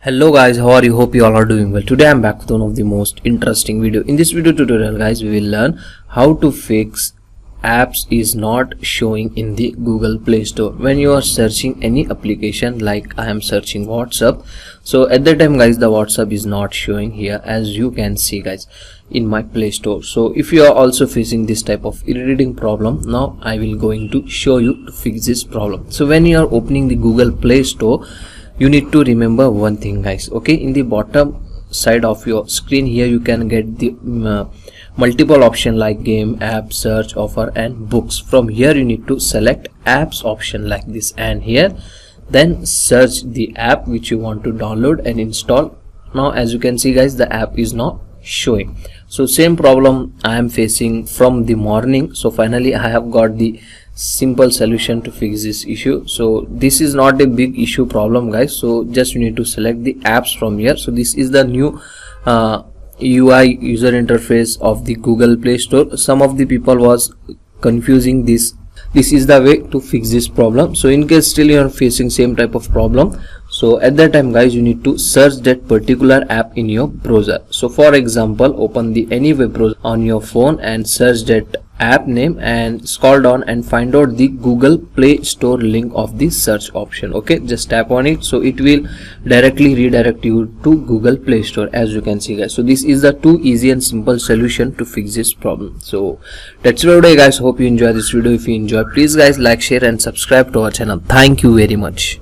Hello guys, how are you? Hope you all are doing well. Today I'm back with one of the most interesting video. In this video tutorial guys, we will learn how to fix apps is not showing in the Google Play Store when you are searching any application. Like I am searching WhatsApp, so at that time guys the WhatsApp is not showing here, as you can see guys in my Play Store. So if you are also facing this type of irritating problem, now I will going to show you to fix this problem. So when you are opening the Google Play Store, you need to remember one thing guys. Okay, in the bottom side of your screen here you can get the multiple option like game, app, search, offer and books. From here you need to select apps option like this, and here then search the app which you want to download and install. Now as you can see guys, the app is not showing. So same problem I am facing from the morning. So finally I have got the simple solution to fix this issue. So this is not a big issue problem guys, so just you need to select the apps from here. So this is the new UI user interface of the Google Play Store. Some of the people was confusing this is the way to fix this problem. So in case still you are facing same type of problem, so at that time guys you need to search that particular app in your browser. So for example, open the any web browser on your phone and search that app name and scroll down and find out the Google Play Store link of the search option. Okay, just tap on it, so it will directly redirect you to Google Play Store, as you can see guys. So this is the too easy and simple solution to fix this problem. So that's it for today guys. Hope you enjoy this video. If you enjoy, please guys like, share and subscribe to our channel. Thank you very much.